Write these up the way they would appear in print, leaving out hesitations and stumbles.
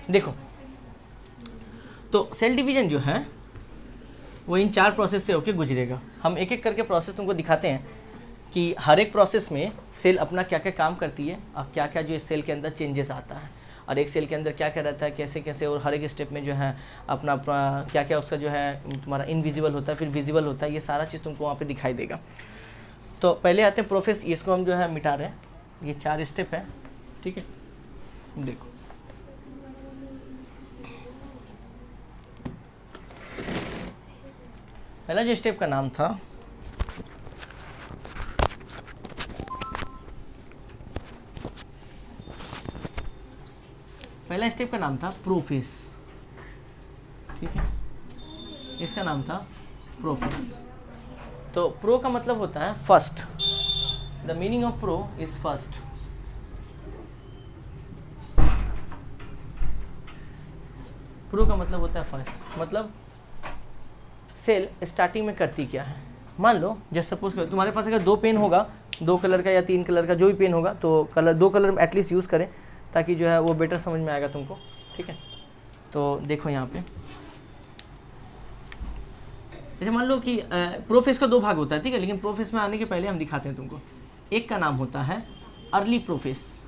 देखो, तो cell division जो है वो इन 4 प्रोसेस से होके गुजरेगा। हम एक एक करके प्रोसेस तुमको दिखाते हैं कि हर एक प्रोसेस में सेल अपना क्या क्या काम करती है और क्या क्या जो इस सेल के अंदर चेंजेस आता है, और एक सेल के अंदर क्या क्या रहता है, कैसे कैसे, और हर एक स्टेप में जो है अपना क्या क्या उसका जो है तुम्हारा इनविजिबल होता है, फिर विजिबल होता है, ये सारा चीज़ तुमको वहाँ पे दिखाई देगा। तो पहले आते हैं प्रोसेस, इसको हम जो है मिटा रहे हैं, ये 4 स्टेप है, ठीक है। देखो, पहला जो स्टेप का नाम था प्रोफेस, ठीक है, इसका नाम था प्रोफेस। तो प्रो का मतलब होता है first, the meaning of pro is first. Pro का मतलब होता है फर्स्ट, मतलब सेल स्टार्टिंग में करती क्या है। मान लो जैसे सपोज करो तुम्हारे पास अगर 2 पेन होगा, 2 कलर का या 3 कलर का, जो भी पेन होगा, तो कलर 2 कलर एटलीस्ट यूज़ करें ताकि जो है वो बेटर समझ में आएगा तुमको, ठीक है। तो देखो यहाँ पे जैसे मान लो कि प्रोफेस का 2 भाग होता है, ठीक है, लेकिन प्रोफेस में आने के पहले हम दिखाते हैं तुमको। एक का नाम होता है अर्ली प्रोफेस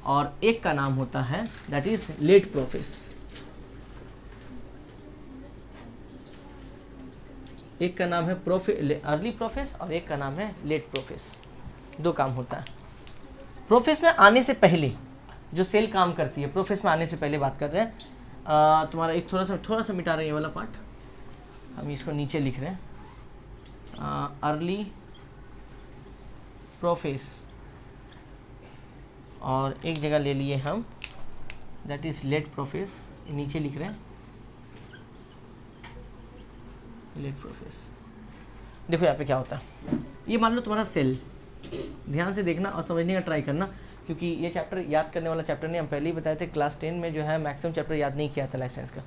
और एक का नाम होता है दैट इज लेट प्रोफेस। एक का नाम है अर्ली प्रोफेस और एक का नाम है लेट प्रोफेस। 2 काम होता है। प्रोफेस में आने से पहले जो सेल काम करती है, प्रोफेस में आने से पहले बात कर रहे हैं, तुम्हारा इस थोड़ा सा मिटा रहे हैं ये वाला पार्ट, हम इसको नीचे लिख रहे हैं, अर्ली प्रोफेस, और एक जगह ले लिए हम दैट इज लेट प्रोफेस, नीचे लिख रहे हैं लेट प्रोफेस। देखो यहाँ पे क्या होता है, ये मान लो तुम्हारा सेल, ध्यान से देखना और समझने का ट्राई करना, क्योंकि ये चैप्टर याद करने वाला चैप्टर नहीं, हम पहले ही बताए थे क्लास 10 में जो है मैक्सिमम चैप्टर याद नहीं किया था लाइफ साइंस का।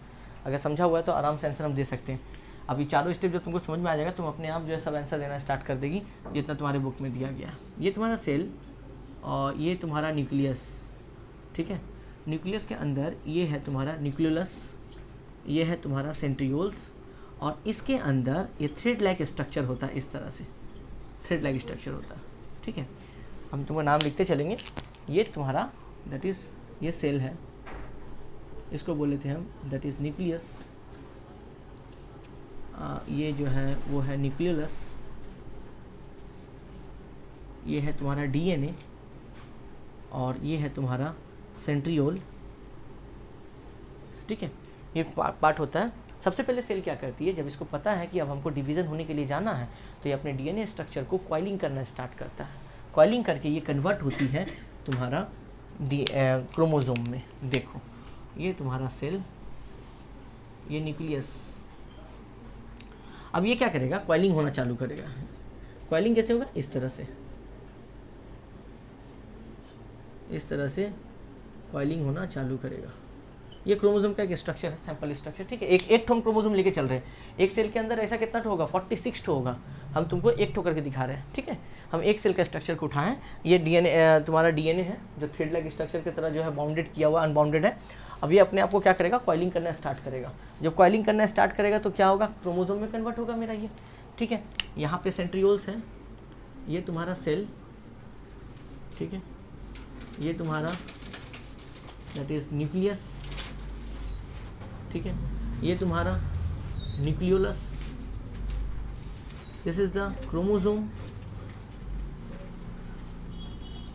अगर समझा हुआ है तो आराम से आंसर हम दे सकते हैं। अभी 4 स्टेप जो तुमको समझ में आ जाएगा, तुम अपने आप जो है सब आंसर देना स्टार्ट कर देगी जितना तुम्हारे बुक में दिया गया है। ये तुम्हारा सेल और ये तुम्हारा न्यूक्लियस, ठीक है। न्यूक्लियस के अंदर ये है तुम्हारा न्यूक्लियोलस, ये है तुम्हारा सेंट्रियोल्स, और इसके अंदर ये थ्रेड लाइक स्ट्रक्चर होता है, इस तरह से थ्रेड लाइक स्ट्रक्चर होता है, ठीक है। हम तुमको नाम लिखते चलेंगे। ये तुम्हारा दैट इज़ ये सेल है, इसको बोले थे हम दैट इज़ न्यूक्लियस, ये जो है वो है न्यूक्लियोलस, ये है तुम्हारा डीएनए, और ये है तुम्हारा सेंट्रियोल, ठीक है। ये पार्ट होता है। सबसे पहले सेल क्या करती है, जब इसको पता है कि अब हमको डिवीज़न होने के लिए जाना है, तो ये अपने डीएनए स्ट्रक्चर को कॉइलिंग करना स्टार्ट करता है। कॉइलिंग करके ये कन्वर्ट होती है तुम्हारा क्रोमोसोम में। देखो ये तुम्हारा सेल, ये न्यूक्लियस, अब ये क्या करेगा, कॉइलिंग होना चालू करेगा। कॉइलिंग कैसे होगा, इस तरह से, इस तरह से कॉइलिंग होना चालू करेगा। ये क्रोमोसोम का एक स्ट्रक्चर है, सैंपल स्ट्रक्चर, ठीक है। एक ठो क्रोमोसोम लेके चल रहे हैं। एक सेल के अंदर ऐसा कितना ठो होगा, 46 ठो होगा। हम तुमको एक ठो करके दिखा रहे हैं, ठीक है। हम एक सेल का स्ट्रक्चर को उठाएं, ये डीएनए तुम्हारा डीएनए है जो थ्रेड लाइक स्ट्रक्चर की तरह जो है बाउंडेड किया हुआ, अनबाउंडेड है। अब ये अपने आप को क्या करेगा, कॉइलिंग करना स्टार्ट करेगा। जब कॉइलिंग करना स्टार्ट करेगा तो क्या होगा, क्रोमोसोम में कन्वर्ट होगा मेरा ये, ठीक है। यहाँ पे सेंट्रियोल्स है, ये तुम्हारा सेल, ठीक है। ये तुम्हारा दैट इज न्यूक्लियस, ठीक है। ये तुम्हारा nucleolus, this is the chromosome,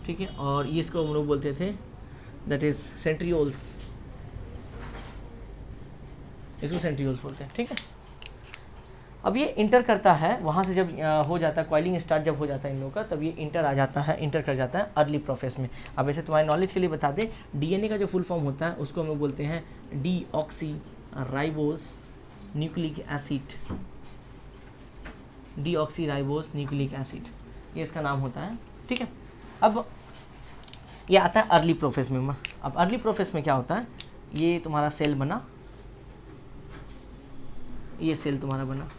ठीक है। और ये इसको हम लोग बोलते थे दैट इज सेंट्रियोल्स, इसको सेंट्रियोल्स बोलते हैं, ठीक है। अब ये इंटर करता है, वहाँ से जब हो जाता है कॉइलिंग स्टार्ट, जब हो जाता है इन लोगों का, तब ये इंटर आ जाता है, इंटर कर जाता है अर्ली प्रोफेस में। अब ऐसे तुम्हारे नॉलेज के लिए बता दें, डीएनए का जो फुल फॉर्म होता है उसको हम लोग बोलते हैं deoxy ribose nucleic acid, deoxy ribose nucleic acid, ये इसका नाम होता है, ठीक है। अब ये आता है अर्ली प्रोफेस में। अब अर्ली प्रोफेस में क्या होता है, ये तुम्हारा सेल बना, ये सेल तुम्हारा बना,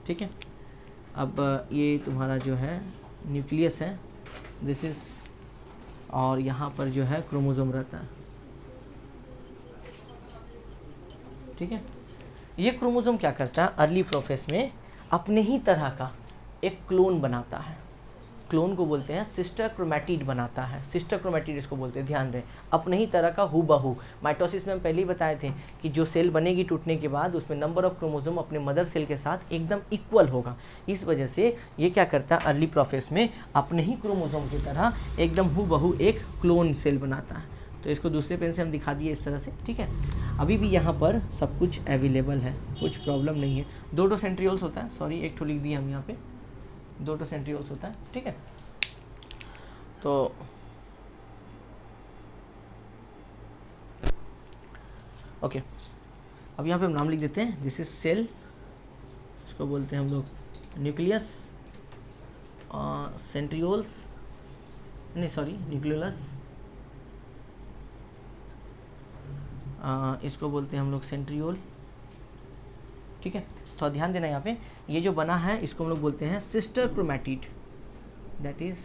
ठीक है। अब ये तुम्हारा जो है न्यूक्लियस है, दिस इज, और यहाँ पर जो है क्रोमोसोम रहता है, ठीक है। ये क्रोमोसोम क्या करता है, अर्ली प्रोफेस में अपने ही तरह का एक क्लोन बनाता है। क्लोन को बोलते हैं सिस्टर क्रोमैटिड बनाता है, सिस्टर क्रोमैटिड इसको बोलते हैं, ध्यान रहे, अपने ही तरह का हूबहू। माइटोसिस में हम पहले ही बताए थे कि जो सेल बनेगी टूटने के बाद उसमें नंबर ऑफ क्रोमोसोम अपने मदर सेल के साथ एकदम इक्वल होगा। इस वजह से ये क्या करता है, अर्ली प्रोफेस में अपने ही क्रोमोसोम की तरह एकदम हूबहू एक क्लोन सेल बनाता है। तो इसको दूसरे पेन से हम दिखा दिए इस तरह से, ठीक है। अभी भी यहाँ पर सब कुछ अवेलेबल है, कुछ प्रॉब्लम नहीं है। 2 सेंट्रियोल्स होता है, सॉरी एक ठो लिख दिए हम यहाँ पे, 2 सेंट्रियोल्स होता है, ठीक है। तो ओके, अब यहाँ पे हम नाम लिख देते हैं, दिस इज सेल, इसको बोलते हैं हम लोग न्यूक्लियस, सेंट्रियोल्स नहीं सॉरी न्यूक्लियोलस, इसको बोलते हैं हम लोग सेंट्रियोल, ठीक है। तो ध्यान देना यहाँ पे, ये जो बना है इसको हम लोग बोलते हैं sister chromatid, that is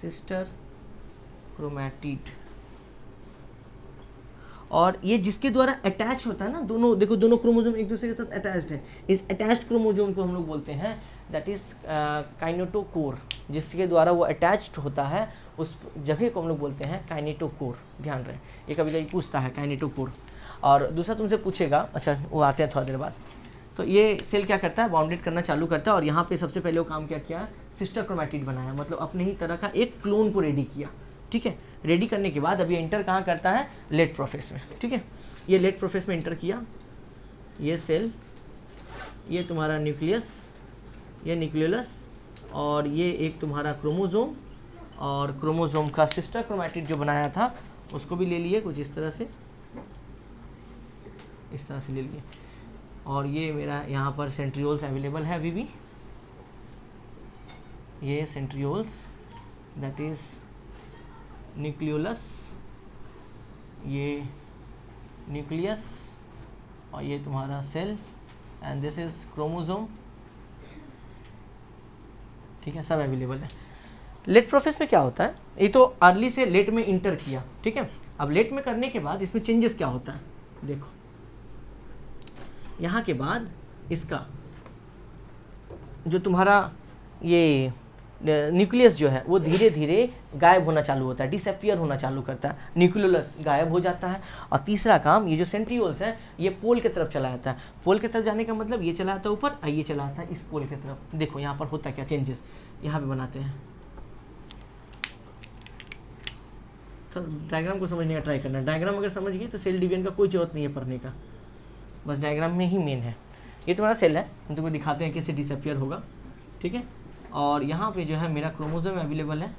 sister chromatid. और ये जिसके द्वारा अटैच होता है ना, दोनों देखो, दोनों क्रोमोसोम एक दूसरे के साथ अटैच्ड है, इस अटैच्ड क्रोमोसोम को हम लोग बोलते हैं दैट इज काइनेटोकोर। जिसके द्वारा वो अटैच्ड होता है उस जगह को हम लोग बोलते हैं काइनेटोकोर। ध्यान रहे, ये कभी कभी पूछता है काइनेटोकोर। और दूसरा तुमसे पूछेगा, अच्छा वो आते हैं थोड़ा देर बाद। तो ये सेल क्या करता है, बाउंडेड करना चालू करता है, और यहाँ पे सबसे पहले वो काम क्या किया, सिस्टर क्रोमैटिड बनाया, मतलब अपने ही तरह का एक क्लोन को रेडी किया, ठीक है। रेडी करने के बाद अभी एंटर कहाँ करता है, लेट प्रोफेस में, ठीक है। ये लेट प्रोफेस में एंटर किया, ये सेल, ये तुम्हारा न्यूक्लियस, ये न्यूक्लियोलस, और ये एक तुम्हारा क्रोमोसोम, और क्रोमोसोम का सिस्टर क्रोमैटिड जो बनाया था उसको भी ले लिए कुछ इस तरह से, इस तरह से ले लिए। और ये मेरा यहाँ पर सेंट्रियोल्स अवेलेबल है अभी भी, ये सेंट्रियोल्स दैट इज न्यूक्लियोलस, ये न्यूक्लियस, और ये तुम्हारा cell, and this is chromosome, ठीक है, सब अवेलेबल है। लेट प्रोफेस में क्या होता है, ये तो अर्ली से लेट में इंटर किया, ठीक है। अब लेट में करने के बाद इसमें चेंजेस क्या होता है, देखो यहाँ के बाद इसका जो तुम्हारा ये न्यूक्लियस जो है वो धीरे धीरे गायब होना चालू होता है, डिसअपियर होना चालू करता है, न्यूक्लियोलस गायब हो जाता है। और तीसरा काम, ये जो सेंट्रियोल्स है ये पोल की तरफ चला जाता है। पोल की तरफ जाने का मतलब ये चला जाता है ऊपर, और ये चला जाता है इस पोल की तरफ। देखो यहाँ पर होता क्या चेंजेस, यहाँ पे बनाते हैं, तो डायग्राम को समझने का ट्राई करना। डायग्राम अगर समझ गए तो सेल डिवीजन का कोई जरूरत नहीं है पढ़ने का, बस डायग्राम में ही मेन है। ये तुम्हारा सेल है, हम तुमको दिखाते हैं कैसे डिसअपियर होगा, ठीक है। और यहाँ पे जो है मेरा क्रोमोसोम अवेलेबल है,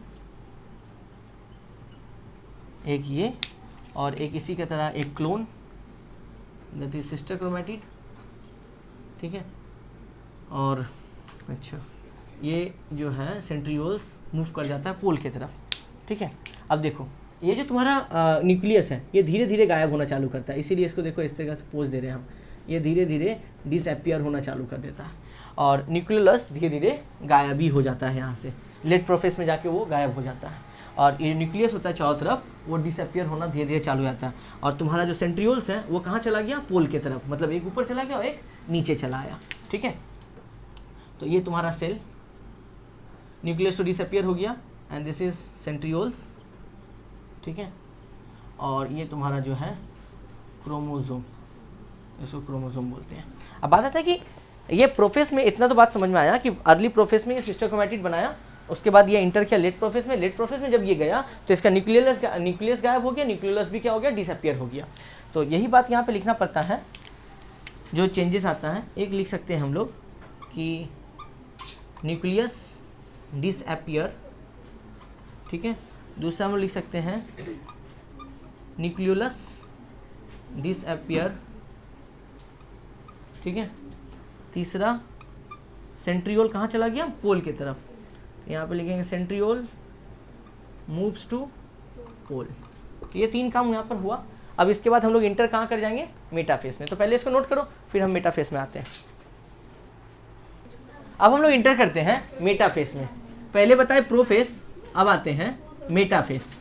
एक ये और एक इसी की तरह एक clone that is sister chromatid, ठीक है। और अच्छा ये जो है सेंट्रियोल्स मूव कर जाता है पोल की तरफ, ठीक है। अब देखो ये जो तुम्हारा न्यूक्लियस है ये धीरे धीरे गायब होना चालू करता है, इसीलिए इसको देखो इस तरह से पोज दे रहे हैं हम, ये धीरे धीरे डिसअपियर होना चालू कर देता है। और न्यूक्लियोलस धीरे धीरे गायब भी हो जाता है, यहाँ से लेट प्रोफेस में जाके वो गायब हो जाता है। और ये न्यूक्लियस होता है चारों तरफ, वो डिसअपियर होना धीरे धीरे चालू हो जाता है। और तुम्हारा जो सेंट्रियोल्स है वो कहाँ चला गया, पोल की तरफ, मतलब एक ऊपर चला गया और एक नीचे चला आया, ठीक है। तो ये तुम्हारा सेल, न्यूक्लियस तो डिसअपियर हो गया, एंड दिस इज सेंट्रियोल्स, ठीक है। और ये तुम्हारा जो है क्रोमोसोम, इसको क्रोमोसोम बोलते हैं। अब बात आता है कि ये प्रोफेस में इतना तो बात समझ में आया कि अर्ली प्रोफेस में ये सिस्टर क्रोमैटिड बनाया, उसके बाद ये इंटर किया लेट प्रोफेस में। लेट प्रोफेस में जब ये गया तो इसका न्यूक्लियस गायब हो गया, न्यूक्लियोलस भी क्या हो गया, डिसअपियर हो गया। तो यही बात यहाँ पे लिखना पड़ता है, जो चेंजेस आता है। एक लिख सकते हैं हम लोग कि न्यूक्लियस डिसअपियर, ठीक है। दूसरा हम लोग लिख सकते हैं न्यूक्लियोलस डिसअपियर, ठीक है। तीसरा सेंट्रियोल कहाँ चला गया, पोल की तरफ, तो यहाँ पे लिखेंगे सेंट्रियोल मूव्स टू पोल। तो ये 3 काम यहाँ पर हुआ। अब इसके बाद हम लोग इंटर कहाँ कर जाएंगे, मेटाफेस में। तो पहले इसको नोट करो, फिर हम मेटाफेस में आते हैं। अब हम लोग इंटर करते हैं मेटाफेस में। पहले बताए प्रोफेस, अब आते हैं मेटाफेस।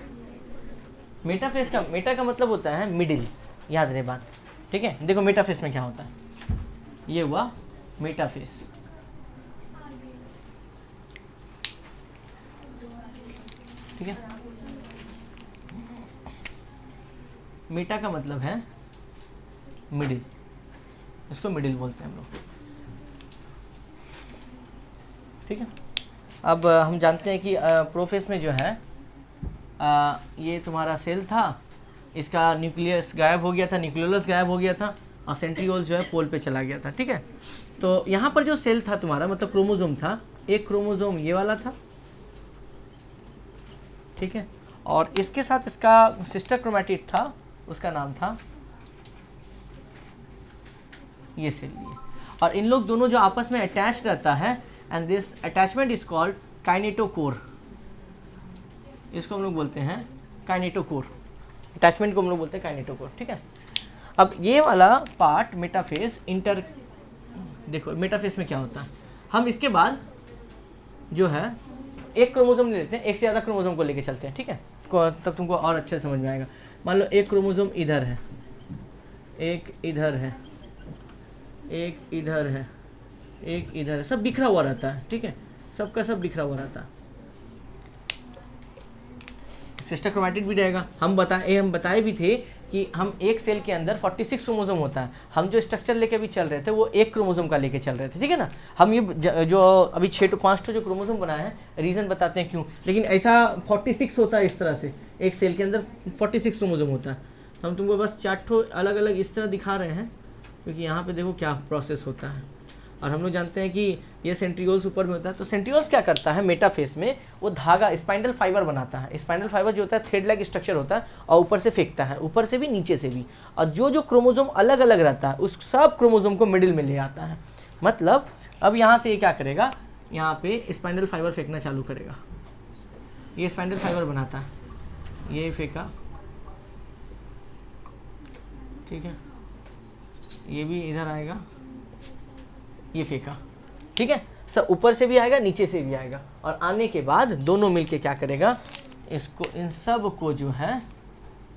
मेटाफेस का, मेटा का मतलब होता है मिडिल, याद रहे बात। ठीक है, देखो मेटाफेस में क्या होता है, ये हुआ मेटाफेस। ठीक है, मेटा का मतलब है मिडिल, इसको मिडिल बोलते हैं हम लोग। ठीक है, अब हम जानते हैं कि प्रोफेस में जो है ये तुम्हारा सेल था, इसका न्यूक्लियस गायब हो गया था, न्यूक्लियोलस गायब हो गया था, और सेंट्रियोल जो है पोल पे चला गया था। ठीक है, तो यहाँ पर जो सेल था तुम्हारा मतलब क्रोमोसोम था, एक क्रोमोसोम ये वाला था, ठीक है, और इसके साथ इसका सिस्टर क्रोमैटिड था, उसका नाम था ये सेल, ये। और इन लोग दोनों जो आपस में अटैच रहता है, and this attachment is called kinetochore, इसको हम लोग बोलते हैं काइनेटोकोर, अटैचमेंट को हम लोग बोलते हैं काइनेटोकोर। ठीक है, अब ये वाला पार्ट मेटाफेस इंटर, देखो मेटाफेस में क्या होता है, हम इसके बाद जो है एक क्रोमोसोम ले लेते हैं, एक से ज़्यादा क्रोमोसोम को लेके चलते हैं। ठीक है, तब तुमको और अच्छे से समझ में आएगा। मान लो एक क्रोमोसोम इधर है, एक इधर है, एक इधर है, एक इधर है, सब बिखरा हुआ रहता है। ठीक है, सबका सब बिखरा हुआ रहता है। सिस्टर क्रोमैटिड भी रहेगा। हम बताए भी थे कि हम एक सेल के अंदर 46 क्रोमोसोम होता है। हम जो स्ट्रक्चर लेके अभी चल रहे थे वो एक क्रोमोसोम का लेके चल रहे थे। ठीक है ना, हम ये जो अभी 6 to 5 जो क्रोमोसोम बनाए हैं, रीज़न बताते हैं क्यों, लेकिन ऐसा 46 होता है इस तरह से, एक सेल के अंदर 46 क्रोमोसोम होता है। हम तुमको बस 4 अलग अलग इस तरह दिखा रहे हैं, क्योंकि यहाँ पे देखो क्या प्रोसेस होता है। और हम लोग जानते हैं कि ये सेंट्रियोल्स ऊपर में होता है। तो सेंट्रियोल्स क्या करता है मेटाफेस में, वो धागा स्पाइंडल फाइबर बनाता है। स्पाइंडल फाइबर जो होता है थ्रेड लाइक स्ट्रक्चर होता है, और ऊपर से फेंकता है, ऊपर से भी नीचे से भी। और जो क्रोमोसोम अलग अलग रहता है उस सब क्रोमोसोम को मिडिल में ले आता है। मतलब अब यहाँ से ये क्या करेगा, यहाँ पे स्पाइंडल फाइबर फेंकना चालू करेगा। ये स्पाइंडल फाइबर बनाता है, ये फेंका, ठीक है, ये भी इधर आएगा, ये फेंका। ठीक है, सब ऊपर से भी आएगा, नीचे से भी आएगा, और आने के बाद दोनों मिलके क्या करेगा, इसको इन सब को जो है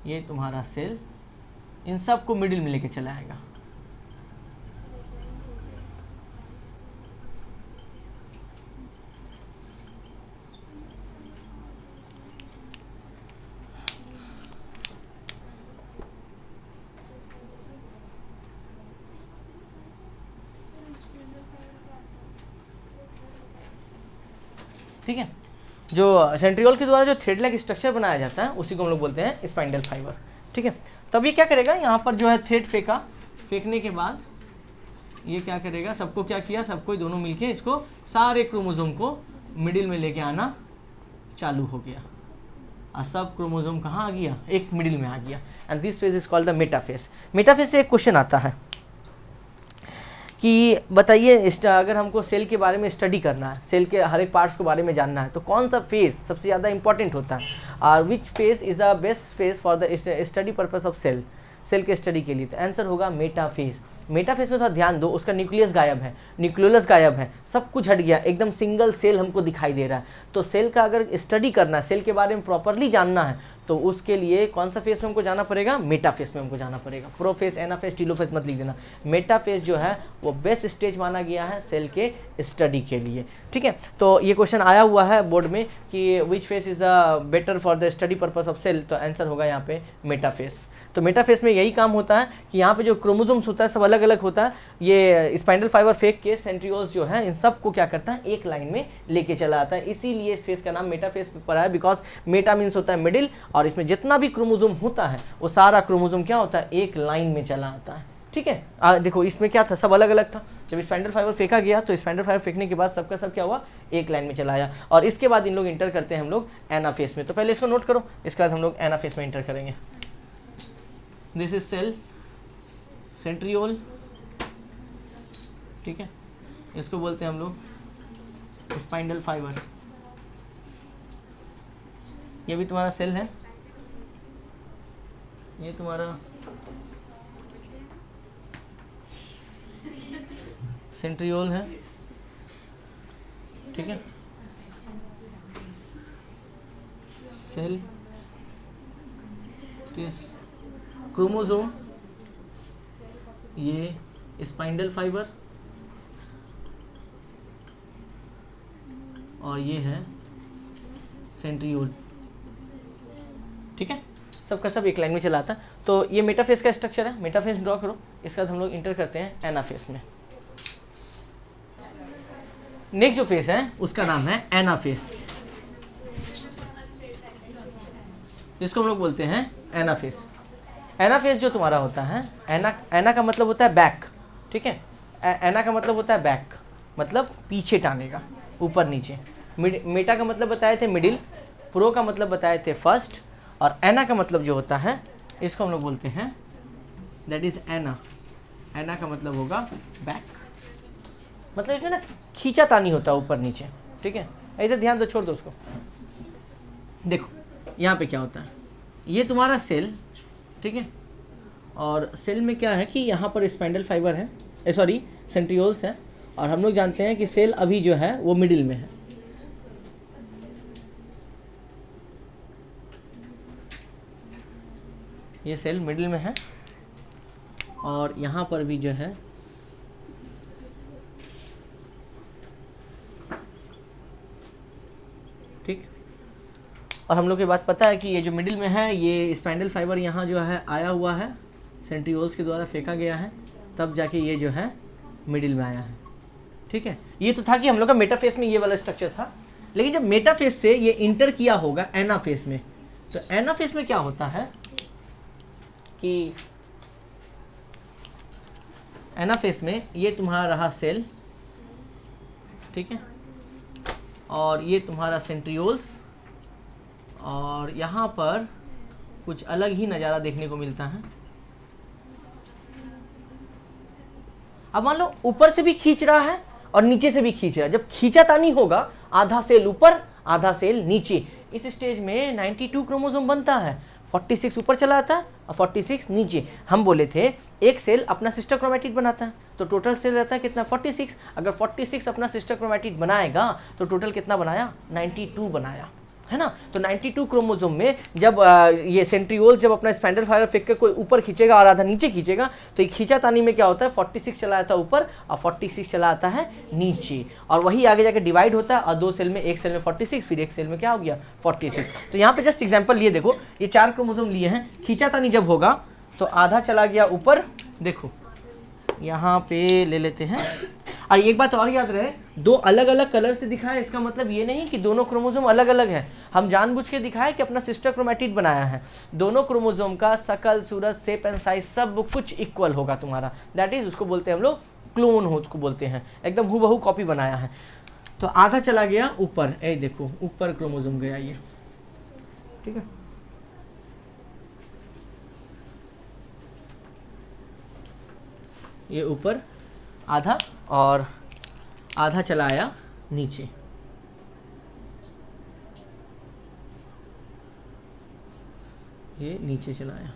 ये तुम्हारा सेल, इन सब को मिडिल में लेके चला आएगा। ठीक है, जो सेंट्रियोल के द्वारा जो थ्रेड लाइक स्ट्रक्चर बनाया जाता है उसी को हम लोग बोलते हैं स्पाइंडल फाइबर। ठीक है, तब ये क्या करेगा, यहाँ पर जो है थ्रेड फेंका, फेंकने के बाद ये क्या करेगा, सबको क्या किया, सबको दोनों मिलके इसको सारे क्रोमोसोम को मिडिल में लेके आना चालू हो गया, और सब क्रोमोसोम कहाँ आ गया, एक मिडिल में आ गया। And this phase is called the metaphase. Metaphase से एक क्वेश्चन आता है कि बताइए अगर हमको सेल के बारे में स्टडी करना है, सेल के हर एक पार्ट्स के बारे में जानना है, तो कौन सा फेज सबसे ज़्यादा इंपॉर्टेंट होता है, और which phase is the best phase for the study purpose of cell, cell के स्टडी के लिए। तो आंसर होगा मेटाफेज। मेटाफेज में थोड़ा ध्यान दो, उसका न्यूक्लियस गायब है, न्यूक्लियोलस गायब है, सब कुछ हट गया, एकदम सिंगल सेल हमको दिखाई दे रहा है। तो सेल का अगर स्टडी करना है, सेल के बारे में प्रॉपरली जानना है, तो उसके लिए कौन सा फेज में हमको जाना पड़ेगा, मेटाफेज में हमको जाना पड़ेगा। प्रोफेज, एनाफेज, टीलोफेज मत लिख देना। मेटाफेज जो है वो बेस्ट स्टेज माना गया है सेल के स्टडी के लिए। ठीक है, तो ये क्वेश्चन आया हुआ है बोर्ड में कि which phase is the better for the study purpose of cell, तो आंसर होगा यहाँ पे मेटाफेज। तो मेटाफेस में यही काम होता है कि यहाँ पे जो क्रोमोसोम्स होता है सब अलग अलग होता है, ये स्पाइंडल फाइबर फेंक के सेंट्रियोल्स जो है इन सब को क्या करता है, एक लाइन में लेके चला आता है। इसीलिए इस फेस का नाम मेटाफेस पड़ा है, बिकॉज मेटा मीन्स होता है मिडिल, और इसमें जितना भी क्रोमोसोम होता है वो सारा क्रोमोसोम क्या होता है, एक लाइन में चला आता है। ठीक है, देखो इसमें क्या था, सब अलग अलग था। जब स्पाइंडल फाइबर फेंका गया तो स्पाइंडल फाइबर फेंकने के बाद सबका सब क्या हुआ, एक लाइन में चला आया, और इसके बाद इन लोग इंटर करते हैं हम लोग एनाफेस में। तो पहले इसको नोट करो, इसके बाद हम लोग एनाफेस में इंटर करेंगे। दिस इज सेल, सेंट्रियोल, ठीक है, इसको बोलते हैं हम लोग स्पाइंडल फाइबर। ये भी तुम्हारा सेल है, ये तुम्हारा सेंट्रियोल है, ठीक है, सेल, क्रोमोसोम, ये स्पाइंडल फाइबर और ये है सेंट्रियोल। ठीक है, सबका सब एक लाइन में चलाता है। तो ये मेटाफेस का स्ट्रक्चर है, मेटाफेस ड्रॉ करो। इसके बाद हम लोग इंटर करते हैं एनाफेस में। नेक्स्ट जो फेस है उसका नाम है एनाफेस। इसको हम लोग बोलते हैं एनाफेस। एनाफेस जो तुम्हारा होता है, एना का मतलब होता है बैक। ठीक है, एना का मतलब होता है बैक, मतलब पीछे टाने का, ऊपर नीचे। मेटा का मतलब बताए थे मिडिल, प्रो का मतलब बताए थे फर्स्ट, और एना का मतलब जो होता है इसको हम लोग बोलते हैं दैट इज एना। एना का मतलब होगा बैक, मतलब इसमें ना खींचा तानी होता है ऊपर नीचे। ठीक है, इधर ध्यान दो, छोड़ दो उसको। देखो यहाँ पे क्या होता है, ये तुम्हारा सेल। ठीक है, और सेल में क्या है कि यहाँ पर स्पाइंडल फाइबर है, सॉरी सेंट्रियोल्स है, और हम लोग जानते हैं कि सेल अभी जो है वो मिडिल में है। ये सेल मिडिल में है, और यहाँ पर भी जो है ठीक। और हम लोग के बात पता है कि ये जो मिडिल में है, ये स्पाइंडल फाइबर यहाँ जो है आया हुआ है, सेंट्रियोल्स के द्वारा फेंका गया है, तब जाके ये जो है मिडिल में आया है। ठीक है, ये तो था कि हम लोग का मेटाफेस में ये वाला स्ट्रक्चर था, लेकिन जब मेटाफेस से ये इंटर किया होगा एनाफेस में, तो एनाफेस में क्या होता है कि एनाफेस में ये तुम्हारा रहा सेल। ठीक है, और ये तुम्हारा सेंट्रियोल्स, और यहाँ पर कुछ अलग ही नज़ारा देखने को मिलता है। अब मान लो ऊपर से भी खींच रहा है और नीचे से भी खींच रहा है। जब खींचातानी होगा, आधा सेल ऊपर आधा सेल नीचे। इस स्टेज में 92 क्रोमोसोम बनता है, 46 ऊपर चला आता है और 46 नीचे। हम बोले थे एक सेल अपना सिस्टर क्रोमैटिड बनाता है, तो टोटल सेल रहता है कितना, 46। अगर 46 अपना सिस्टर क्रोमैटिड बनाएगा तो टोटल कितना बनाया, 92 बनाया, है ना। तो 92 क्रोमोसोम में जब ये सेंट्रियोल्स जब अपना स्पाइंडल फाइबर फेंक के कोई ऊपर खींचेगा और आधा नीचे खींचेगा, तो ये खींचातानी में क्या होता है, 46 चला आता है ऊपर और 46 चला आता है नीचे, और वही आगे जाके डिवाइड होता है, और दो सेल में, एक सेल में 46, फिर एक सेल में क्या हो गया, 46। तो यहाँ पे जस्ट एग्जाम्पल लिए देखो, ये 4 क्रोमोसोम लिए हैं, खींचातानी जब होगा तो आधा चला गया ऊपर। देखो यहाँ पे ले लेते हैं। और एक बात और याद रहे, दो अलग अलग कलर से दिखाया, इसका मतलब ये नहीं कि दोनों क्रोमोसोम अलग अलग है। हम जानबूझ के दिखाए कि अपना सिस्टर क्रोमैटिड बनाया है। दोनों क्रोमोसोम का शकल, सूरत, शेप एंड साइज सब कुछ इक्वल होगा तुम्हारा, दैट इज उसको बोलते हैं हम लोग क्लोन हो, उसको बोलते हैं एकदम हूबहू कॉपी बनाया है। तो आधा चला गया ऊपर, ए देखो ऊपर क्रोमोसोम गया ये। ठीक है, ये ऊपर आधा और आधा चला आया नीचे। ये नीचे चला आया,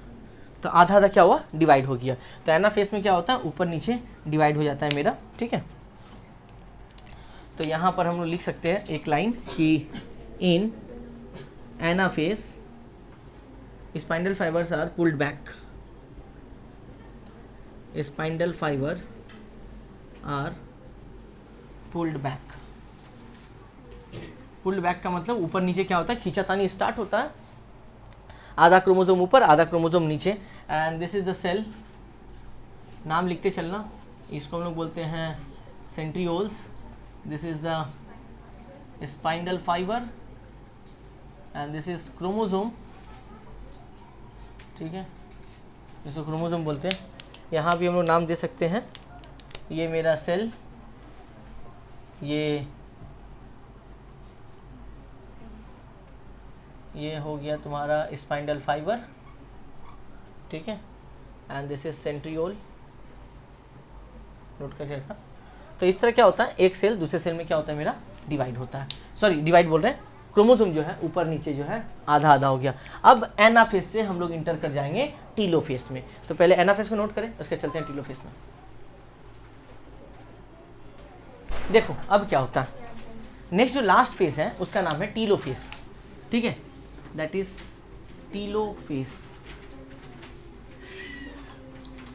तो आधा आधा क्या हुआ, डिवाइड हो गया। तो एनाफेस में क्या होता है, ऊपर नीचे डिवाइड हो जाता है मेरा। ठीक है, तो यहाँ पर हम लोग लिख सकते हैं एक लाइन कि in anaphase spindle fibres are pulled back. Spindle fibre are pulled back. Pulled back का मतलब ऊपर नीचे क्या होता है, खींचातानी स्टार्ट होता है, आधा क्रोमोसोम ऊपर आधा क्रोमोसोम नीचे। And this is the cell, नाम लिखते चलना। इसको हम लोग बोलते हैं centrioles, this is the spindle fibre and this is chromosome. ठीक है, इसको क्रोमोसोम बोलते हैं। यहाँ भी हम लोग नाम दे सकते हैं, ये मेरा सेल, ये हो गया तुम्हारा स्पाइंडल फाइबर। ठीक है, and this is centriole, note करके रखना। तो इस तरह क्या होता है, एक सेल दूसरे सेल में क्या होता है मेरा, डिवाइड होता है। सॉरी डिवाइड बोल रहे हैं, क्रोमोसोम जो है ऊपर नीचे जो है आधा आधा हो गया। अब एनाफेस से हम लोग इंटर कर जाएंगे टीलोफेस में। तो पहले एनाफेस को नोट करें, उसके चलते हैं टीलोफेस में। देखो अब क्या होता है, नेक्स्ट जो लास्ट फेस है उसका नाम है टीलोफेस। ठीक है, दैट इज टीलोफेस।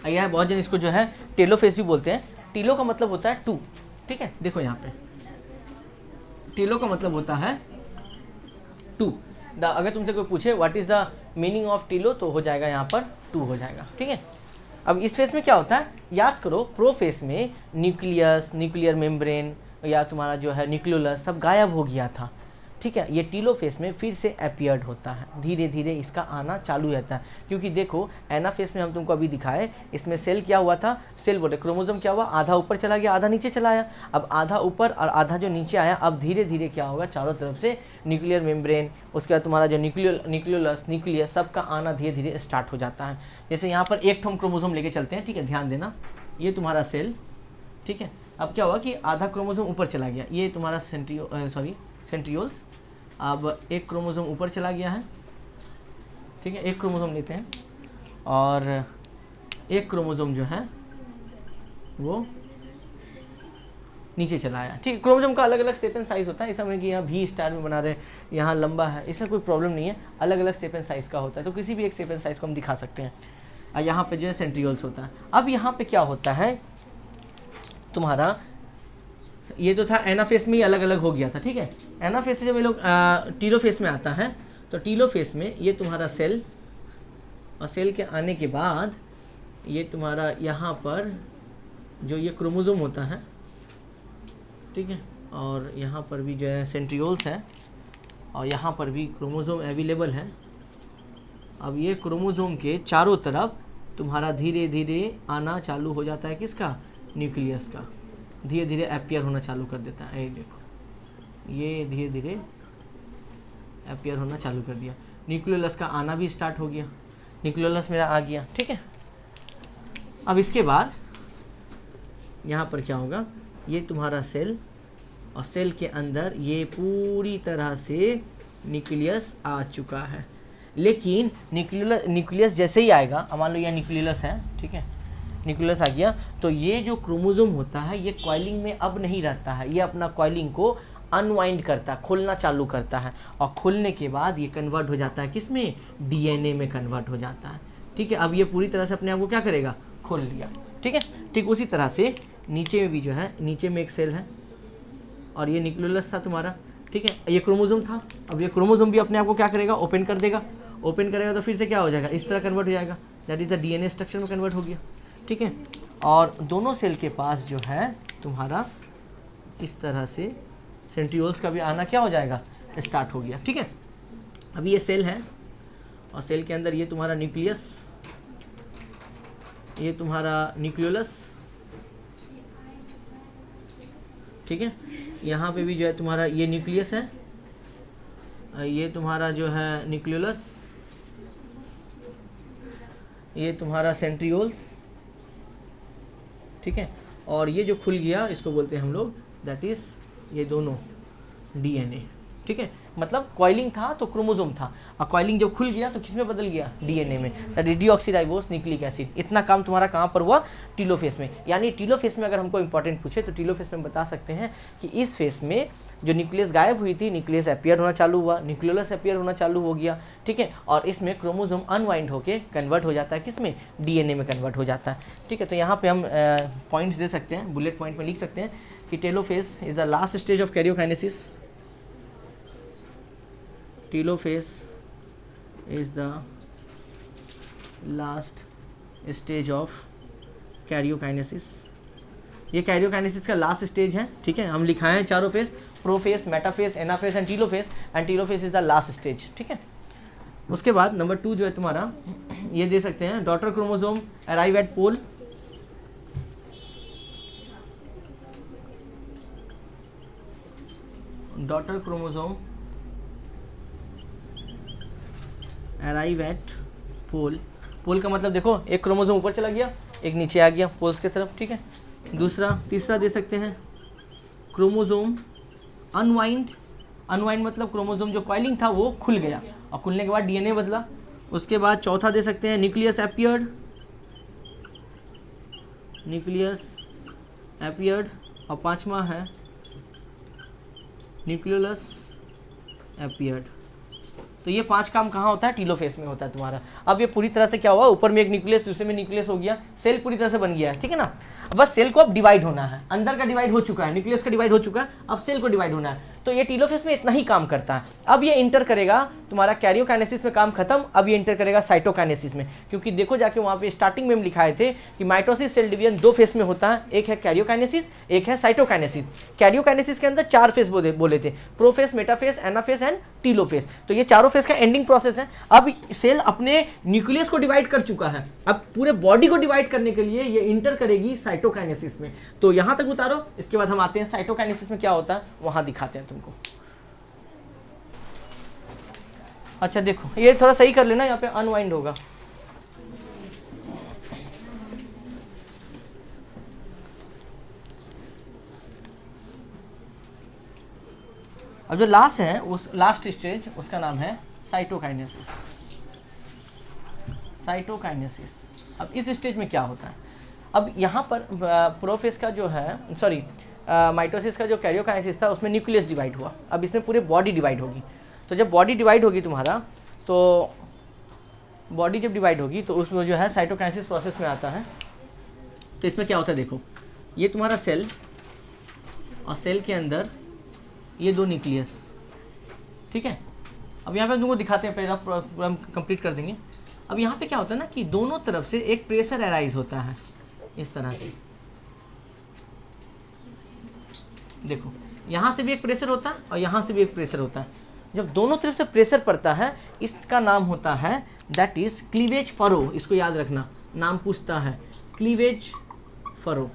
यह बहुत जन इसको जो है टेलोफेस भी बोलते हैं। टीलो का मतलब होता है टू, ठीक है, देखो यहाँ पे टीलो का मतलब होता है टू। अगर तुमसे कोई पूछे what is the meaning of telo तो हो जाएगा यहाँ पर टू हो जाएगा, ठीक है। अब इस फेस में क्या होता है, याद करो प्रोफेस में न्यूक्लियस, न्यूक्लियर मेम्ब्रेन या तुम्हारा जो है न्यूक्लियोलस सब गायब हो गया था, ठीक है। ये टीलोफेस में फिर से अपीयर्ड होता है, धीरे धीरे इसका आना चालू रहता है। क्योंकि देखो एनाफेस में हम तुमको अभी दिखाए, इसमें सेल क्या हुआ था, सेल बोले क्रोमोसोम क्या हुआ, आधा ऊपर चला गया आधा नीचे चला आया। अब आधा ऊपर और आधा जो नीचे आया, अब धीरे धीरे क्या होगा, चारों तरफ से न्यूक्लियर मेम्ब्रेन, उसके बाद तुम्हारा जो न्यूक्लियोलस, न्यूक्लियस सबका आना धीरे धीरे स्टार्ट हो जाता है। जैसे यहाँ पर एक हम क्रोमोसोम लेके चलते हैं, ठीक है, ध्यान देना, ये तुम्हारा सेल, ठीक है। अब क्या हुआ कि आधा क्रोमोसोम ऊपर चला गया, ये तुम्हारा सेंट्रियोल्स। अब एक क्रोमोसोम ऊपर चला गया है, ठीक है, एक क्रोमोसोम लेते हैं और एक क्रोमोसोम जो है वो नीचे चला आया, ठीक है। क्रोमोसोम का अलग अलग शेप एंड साइज होता है, ऐसा नहीं कि यहाँ भी स्टार में बना रहे, यहाँ लंबा है, इसमें कोई प्रॉब्लम नहीं है, अलग अलग शेप एंड साइज का होता है, तो किसी भी एक शेप एंड साइज को हम दिखा सकते हैं। और यहाँ पे जो है सेंट्रियोल्स होता है। अब यहाँ पे क्या होता है तुम्हारा, ये तो था एनाफेस में ही अलग अलग हो गया था, ठीक है। एनाफेस से जब ये लोग टीलोफेस में आता है, तो टीलोफेस में ये तुम्हारा सेल, और सेल के आने के बाद ये तुम्हारा यहाँ पर जो ये क्रोमोसोम होता है, ठीक है, और यहाँ पर भी जो है सेंट्रियोल्स है, और यहाँ पर भी क्रोमोसोम अवेलेबल है। अब ये क्रोमोसोम के चारों तरफ तुम्हारा धीरे धीरे आना चालू हो जाता है, किसका, न्यूक्लियस का, धीरे धीरे अपीयर होना चालू कर देता है। ये देखो, ये धीरे धीरे अपीयर होना चालू कर दिया, न्यूक्लियोलस का आना भी स्टार्ट हो गया, न्यूक्लियोलस मेरा आ गया, ठीक है। अब इसके बाद यहाँ पर क्या होगा, ये तुम्हारा सेल, और सेल के अंदर ये पूरी तरह से न्यूक्लियस आ चुका है। लेकिन न्यूक्लियस जैसे ही आएगा, अब मान लो यह न्यूक्लियस है, ठीक है, न्यूक्लियस आ गया, तो ये जो क्रोमोसोम होता है ये कॉइलिंग में अब नहीं रहता है, ये अपना कॉइलिंग को अनवाइंड करता है, खोलना चालू करता है, और खोलने के बाद ये कन्वर्ट हो जाता है किसमें, डीएनए में कन्वर्ट हो जाता है, ठीक है। अब ये पूरी तरह से अपने आप को क्या करेगा, खोल लिया, ठीक है। ठीक उसी तरह से नीचे में भी जो है, नीचे में एक सेल है और ये न्यूक्लियोलस था तुम्हारा, ठीक है, ये क्रोमोसोम था। अब ये क्रोमोसोम भी अपने आप को क्या करेगा, ओपन कर देगा, ओपन करेगा तो फिर से क्या हो जाएगा, इस तरह कन्वर्ट हो जाएगा, that is the DNA structure में कन्वर्ट हो गया, ठीक है। और दोनों सेल के पास जो है तुम्हारा इस तरह से सेंट्रियोल्स का भी आना क्या हो जाएगा, स्टार्ट हो गया, ठीक है। अब ये सेल है और सेल के अंदर ये तुम्हारा न्यूक्लियस, ये तुम्हारा न्यूक्लियोलस, ठीक है। यहाँ पे भी जो है तुम्हारा ये न्यूक्लियस है, ये तुम्हारा जो है न्यूक्लियोलस, ये तुम्हारा सेंट्रियोल्स, ठीक है। और ये जो खुल गया इसको बोलते हैं हम लोग, दैट इज ये दोनों डीएनए, ठीक है। मतलब कॉइलिंग था तो क्रोमोसोम था, और कॉइलिंग जब खुल गया तो किसमें बदल गया, डीएनए में, that is deoxyribose nucleic acid. इतना काम तुम्हारा कहाँ पर हुआ, टीलोफेस में। यानी टीलोफेस में अगर हमको इंपॉर्टेंट पूछे तो टीलोफेस में बता सकते हैं कि इस फेस में जो न्यूक्लियस गायब हुई थी, न्यूक्लियस अपीयर होना चालू हुआ, न्यूक्लियोलस अपीयर होना चालू हो गया, ठीक है। और इसमें क्रोमोसोम अनवाइंड होके कन्वर्ट हो जाता है किसमें, डीएनए में कन्वर्ट हो जाता है, ठीक है। तो यहाँ पे हम पॉइंट्स दे सकते हैं, बुलेट पॉइंट में लिख सकते हैं कि telophase is the last stage of karyokinesis, telophase is the last stage of karyokinesis. ये कैरियोकाइनेसिस का लास्ट स्टेज है, ठीक है। हम लिखाए हैं चारों phase, prophase, metaphase, anaphase and telophase is the last stage, ठीक है। उसके बाद नंबर 2 जो है तुम्हारा, ये दे सकते हैं, daughter chromosome arrive at pole, daughter chromosome arrive at pole. Pole का मतलब देखो, एक क्रोमोसोम ऊपर चला गया, एक नीचे आ गया पोल्स की तरफ, ठीक है। तीसरा दे सकते हैं क्रोमोसोम अनवाइंड। अनवाइंड मतलब क्रोमोसोम जो कॉइलिंग था वो खुल गया, और खुलने के बाद डीएनए बदला। उसके बाद चौथा दे सकते हैं न्यूक्लियस अपीयर्ड, न्यूक्लियस अपीयर्ड। और पांचवा है न्यूक्लियोलस अपीयर्ड, तो ये 5 काम कहाँ होता है? टीलोफेज में होता है तुम्हारा। अब ये पूरी तरह से क्या हुआ, ऊपर में एक न्यूक्लियस, दूसरे में न्यूक्लियस हो गया, सेल पूरी तरह से बन गया है, ठीक है ना। बस सेल को अब डिवाइड होना है, अंदर का डिवाइड हो चुका है, न्यूक्लियस का डिवाइड हो चुका है, अब सेल को डिवाइड होना है। तो ये टीलोफेज में इतना ही काम करता है। अब ये इंटर करेगा तुम्हारा कैरियोकाइनेसिस में, काम खत्म। अब ये इंटर करेगा साइटोकाइनेसिस में, क्योंकि देखो जाके वहाँ पे स्टार्टिंग में हम लिखाए थे कि माइटोसिस सेल डिवीजन 2 फेज में होता है, एक है कैरियोकाइनेसिस, एक है साइटोकाइनेसिस। कैरियोकाइनेसिस के अंदर 4 फेज बोले थे, prophase, metaphase, anaphase and telophase. तो ये चारों फेज का एंडिंग प्रोसेस है। अब सेल अपने न्यूक्लियस को डिवाइड कर चुका है, अब पूरे बॉडी को डिवाइड करने के लिए ये इंटर करेगी साइटोकाइनेसिस में। तो यहां तक उतारो, इसके बाद हम आते हैं साइटोकाइनेसिस में क्या होता है, वहां दिखाते हैं तुमको। अच्छा देखो, ये थोड़ा सही कर लेना, यहाँ पे अनवाइंड होगा। अब जो लास्ट है, उस लास्ट स्टेज, उसका नाम है साइटोकाइनेसिस। साइटोकाइनेसिस। अब इस स्टेज में क्या होता है, अब यहाँ पर प्रोफेज का जो है, सॉरी माइटोसिस का जो कैरियोकाइनेसिस था उसमें न्यूक्लियस डिवाइड हुआ, अब इसमें पूरे बॉडी डिवाइड होगी। तो जब बॉडी डिवाइड होगी तुम्हारा, तो बॉडी जब डिवाइड होगी तो उसमें जो है साइटोकाइनेसिस प्रोसेस में आता है। तो इसमें क्या होता है देखो, ये तुम्हारा सेल, और सेल के अंदर ये 2 न्यूक्लियस, ठीक है। अब यहाँ पे हम तुमको दिखाते हैं, पहला पूरा हम कंप्लीट कर देंगे। अब यहाँ पे क्या होता है ना कि दोनों तरफ से एक प्रेशर अराइज होता है, इस तरह से। देखो, यहाँ से भी एक प्रेशर होता है और यहाँ से भी एक प्रेशर होता है। जब दोनों तरफ से प्रेशर पड़ता है, इसका नाम होता है दैट इज क्लीवेज फरो। इसको याद रखना, नाम पूछता है क्लीवेज फरो।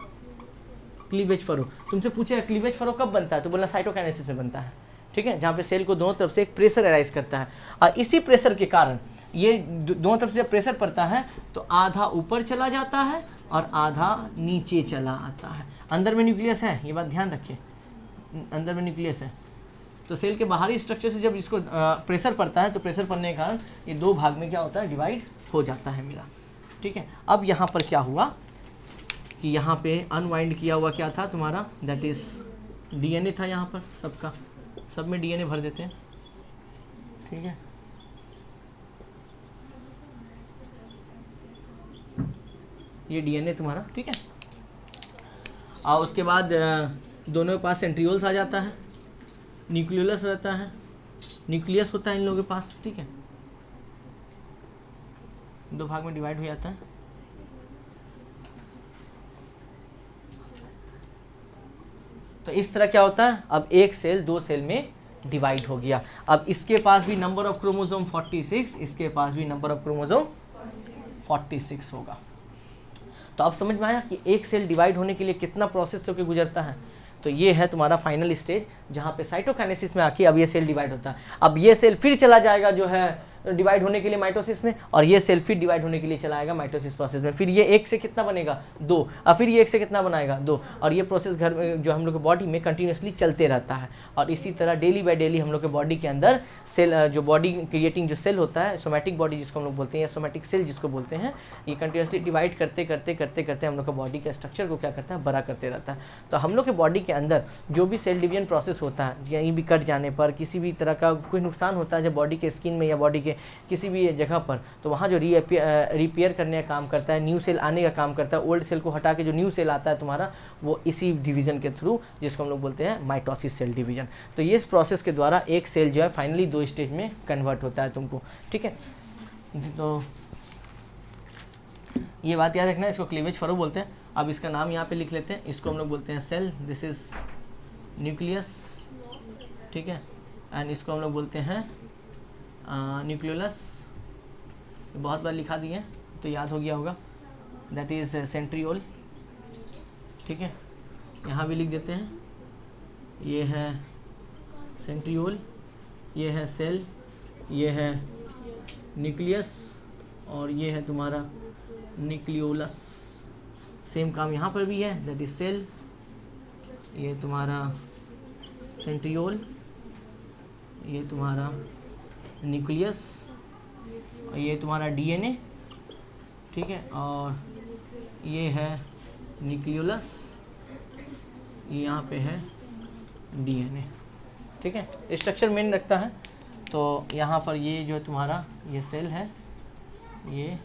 क्लीवेज फरो तुमसे पूछेगा क्लीवेज फरो कब बनता है, तो बोलना साइटोकाइनेसिस में बनता है, ठीक है, जहाँ पे सेल को दोनों तरफ से एक प्रेशर अराइज करता है। और इसी प्रेशर के कारण ये दोनों तरफ से जब प्रेशर पड़ता है तो आधा ऊपर चला जाता है और आधा नीचे चला आता है। अंदर में न्यूक्लियस है, ये बात ध्यान रखिए, अंदर में न्यूक्लियस है। तो सेल के बाहरी स्ट्रक्चर से जब इसको प्रेशर पड़ता है, तो प्रेशर पड़ने के कारण ये 2 भाग में क्या होता है, डिवाइड हो जाता है मेरा, ठीक है। अब यहाँ पर क्या हुआ कि यहाँ पे अनवाइंड किया हुआ क्या था तुम्हारा, दैट इज डीएनए था। यहाँ पर सबका, सब में डीएनए भर देते हैं, ठीक है। ये डीएनए तुम्हारा, ठीक है। और उसके बाद दोनों के पास सेंट्रियोल्स आ जाता है, न्यूक्लियोलस रहता है, न्यूक्लियस होता है इन लोगों के पास, ठीक है। 2 भाग में डिवाइड हो जाता है। तो इस तरह क्या होता है, अब एक सेल 2 सेल में डिवाइड हो गया। अब इसके पास भी नंबर ऑफ क्रोमोसोम 46, इसके पास भी नंबर ऑफ क्रोमोसोम 46 होगा। तो अब समझ में आया कि एक सेल डिवाइड होने के लिए कितना प्रोसेस होकर गुजरता है। तो ये है तुम्हारा फाइनल स्टेज, जहाँ पे साइटोकाइनेसिस में आके अब ये सेल डिवाइड होता है। अब ये सेल फिर चला जाएगा जो है डिवाइड होने के लिए माइटोसिस में, और ये सेल फिर डिवाइड होने के लिए चला आएगा माइटोसिस प्रोसेस में। फिर ये 1 से कितना बनेगा, 2, और फिर ये 1 से कितना बनाएगा, 2, और ये प्रोसेस घर में जो हम लोग के बॉडी में कंटिन्यूसली चलते रहता है। और इसी तरह डेली बाय डेली हम लोग के बॉडी के अंदर सेल, जो बॉडी क्रिएटिंग जो सेल होता है, सोमैटिक बॉडी जिसको हम लोग बोलते हैं, या सोमैटिक सेल जिसको बोलते हैं, ये कंटिन्यूसली डिवाइड करते करते करते करते हम लोग का बॉडी के स्ट्रक्चर को क्या करता है, बड़ा करते रहता है। तो हम लोग के बॉडी के अंदर जो भी सेल डिवीजन प्रोसेस होता है, कहीं भी कट जाने पर, किसी भी तरह का कोई नुकसान होता है जब बॉडी के स्किन में या बॉडी के किसी भी जगह पर, तो वहाँ जो रिपेयर करने का काम करता है, न्यू सेल आने का काम करता है, ओल्ड सेल को हटा के जो न्यू सेल आता है तुम्हारा, वो इसी डिवीजन के थ्रू, जिसको हम लोग बोलते हैं माइटोसिस सेल डिवीजन। तो ये इस प्रोसेस के द्वारा एक सेल जो है फाइनली 2 स्टेज में कन्वर्ट होता है तुमको, ठीक है। तो ये बात याद रखना, इसको क्लीवेज फरो बोलते हैं। अब इसका नाम यहाँ पे लिख लेते हैं, इसको हम लोग बोलते हैं सेल, दिस इज न्यूक्लियस, ठीक है, एंड इसको हम लोग बोलते हैं न्यूक्लियोलस। बहुत बार लिखा दिए तो याद हो गया होगा, दैट इज सेंट्रियोल, ठीक है। यहाँ भी लिख देते हैं, ये है सेंट्रियोल, ये है सेल, ये है न्यूक्लियस, और ये है तुम्हारा न्यूक्लियोलस। सेम काम यहाँ पर भी है, दैट इज सेल, ये तुम्हारा सेंट्रियोल, ये तुम्हारा न्यूक्लियस, और ये तुम्हारा डीएनए, ठीक है, और ये है न्यूक्लियोलस, ये यहाँ पे है डीएनए, ठीक है। स्ट्रक्चर मेन रखता है। तो यहाँ पर ये जो तुम्हारा ये सेल है, ये